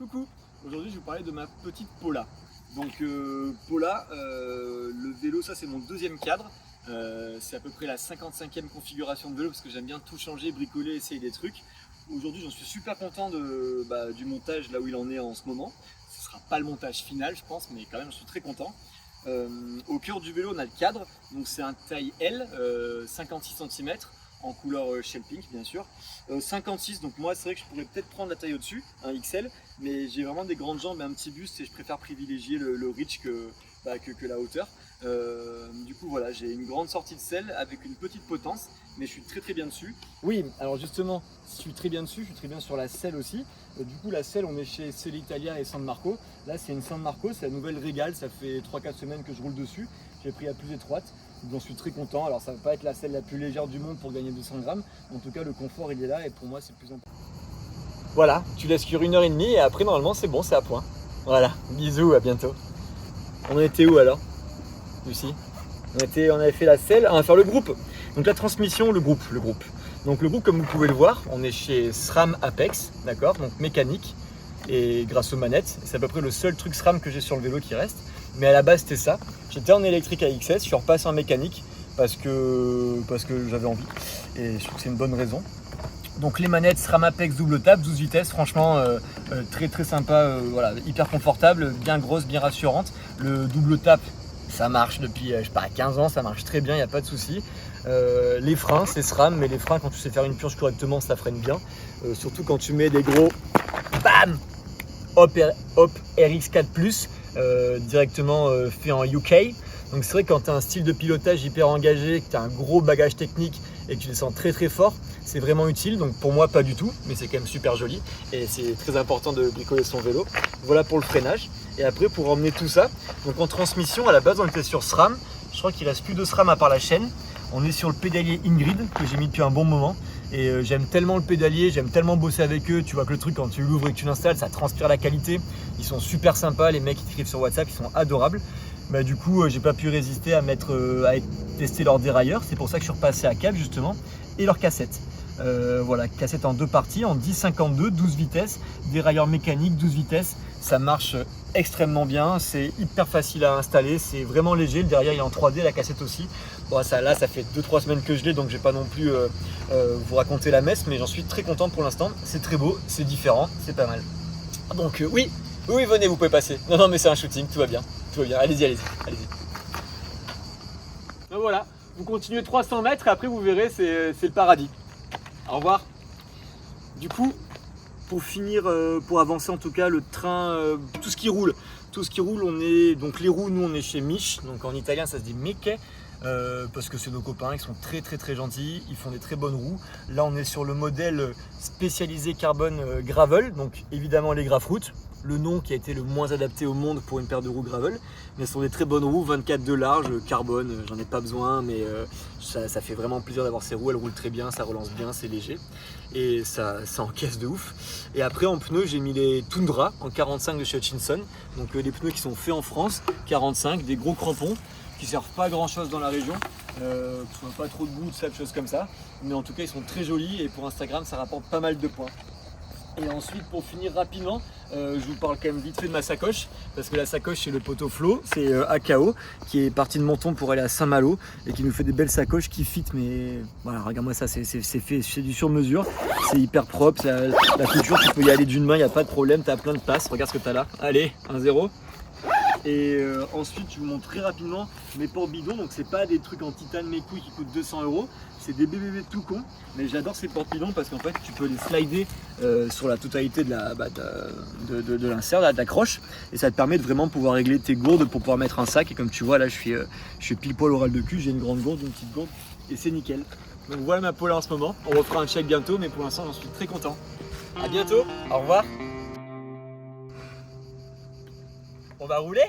Coucou. Aujourd'hui je vais vous parler de ma petite Paula. Donc Paula, le vélo, ça c'est mon deuxième cadre. C'est à peu près la 55e configuration de vélo parce que j'aime bien tout changer, bricoler, essayer des trucs. Aujourd'hui j'en suis super content du montage là où il en est en ce moment. Ce ne sera pas le montage final je pense, mais quand même je suis très content. Au cœur du vélo on a le cadre, donc c'est un taille L, 56 cm. En couleur shell pink bien sûr, 56, donc moi c'est vrai que je pourrais peut-être prendre la taille au-dessus, un XL, mais j'ai vraiment des grandes jambes et un petit buste et je préfère privilégier le reach que la hauteur. Du coup voilà, j'ai une grande sortie de selle avec une petite potence, mais je suis très bien dessus. Oui, alors justement, je suis très bien dessus, je suis très bien sur la selle aussi. Du coup la selle, on est chez Selle Italia et San Marco. Là c'est une San Marco, c'est la nouvelle Régale, ça fait 3-4 semaines que je roule dessus. J'ai pris la plus étroite, j'en suis très content. Alors ça ne va pas être la selle la plus légère du monde pour gagner 200 grammes, en tout cas le confort il est là et pour moi c'est le plus important. Voilà, tu laisses cuire 1h30 et après normalement c'est bon, c'est à point. Voilà, bisous, à bientôt. On était où alors, Lucie? On avait fait la selle, on va faire le groupe. Donc la transmission, le groupe. Donc le groupe, comme vous pouvez le voir, on est chez SRAM Apex, d'accord, donc mécanique et grâce aux manettes. C'est à peu près le seul truc SRAM que j'ai sur le vélo qui reste. Mais à la base c'était ça. J'étais en électrique à XS, je suis repassé en mécanique parce que j'avais envie et je trouve que c'est une bonne raison. Donc les manettes SRAM Apex double tap, 12 vitesses, franchement très sympa, voilà, hyper confortable, bien grosse, bien rassurante. Le double tap, ça marche depuis je sais pas 15 ans, ça marche très bien, il n'y a pas de souci. Les freins, c'est SRAM, mais les freins quand tu sais faire une purge correctement, ça freine bien. Surtout quand tu mets des gros BAM Hop RX4+, directement fait en UK. Donc c'est vrai que quand tu as un style de pilotage hyper engagé, que tu as un gros bagage technique et que tu descends très fort, c'est vraiment utile. Donc pour moi pas du tout, mais c'est quand même super joli et c'est très important de bricoler son vélo. Voilà pour le freinage. Et après pour emmener tout ça, donc en transmission à la base on était sur SRAM. Je crois qu'il reste plus de SRAM à part la chaîne. On est sur le pédalier Ingrid que j'ai mis depuis un bon moment. Et j'aime tellement le pédalier, j'aime tellement bosser avec eux. Tu vois que le truc quand tu l'ouvres et que tu l'installes, ça transpire la qualité. Ils sont super sympas, les mecs qui écrivent sur WhatsApp, ils sont adorables. Bah, du coup j'ai pas pu résister à tester leur dérailleur. C'est pour ça que je suis repassé à câble justement. Et leur cassette. Voilà, cassette en deux parties, en 10-52, 12 vitesses, dérailleur mécanique, 12 vitesses. Ça marche extrêmement bien, c'est hyper facile à installer, c'est vraiment léger. Le derrière il est en 3D, la cassette aussi. Bon, ça fait 2-3 semaines que je l'ai, donc je vais pas non plus vous raconter la messe, mais j'en suis très content pour l'instant. C'est très beau, c'est différent, c'est pas mal. Donc oui, venez, vous pouvez passer. Non, mais c'est un shooting, tout va bien. Allez-y. Donc voilà, vous continuez 300 mètres et après vous verrez, c'est le paradis. Au revoir. Du coup, pour finir, pour avancer en tout cas, le train, tout ce qui roule, on est, donc les roues, nous on est chez Mich, donc en italien ça se dit Miche, parce que c'est nos copains, ils sont très gentils, ils font des très bonnes roues. Là on est sur le modèle spécialisé carbone gravel, donc évidemment les Grafroot, le nom qui a été le moins adapté au monde pour une paire de roues gravel, mais ce sont des très bonnes roues, 24 de large, carbone, j'en ai pas besoin, mais ça fait vraiment plaisir d'avoir ces roues, elles roulent très bien, ça relance bien, c'est léger et ça encaisse de ouf. Et après en pneus j'ai mis les Tundra en 45 de chez Hutchinson, donc les pneus qui sont faits en France, 45, des gros crampons qui servent pas à grand chose dans la région, qui sont pas trop de boue, de choses comme ça, mais en tout cas ils sont très jolis et pour Instagram ça rapporte pas mal de points. Et ensuite pour finir rapidement, je vous parle quand même vite fait de ma sacoche, parce que la sacoche c'est le poteau Flo, c'est AKO qui est parti de Menton pour aller à Saint-Malo et qui nous fait des belles sacoches qui fit, mais voilà, regarde-moi ça, c'est fait, c'est du sur mesure, c'est hyper propre, la couture tu peux y aller d'une main, il n'y a pas de problème, tu as plein de places, regarde ce que tu as là, allez, 1-0. Et ensuite je vous montre très rapidement mes portes bidons, donc c'est pas des trucs en titane mes couilles qui coûtent 200 €, c'est des BBB tout con, mais j'adore ces portes bidons parce qu'en fait tu peux les slider sur la totalité de l'insert, de l'accroche, et ça te permet de vraiment pouvoir régler tes gourdes pour pouvoir mettre un sac. Et comme tu vois là je suis pile poil oral de cul, j'ai une grande gourde, une petite gourde et c'est nickel. Donc voilà ma Paula en ce moment, on refera un check bientôt, mais pour l'instant j'en suis très content. A bientôt, au revoir. On va rouler.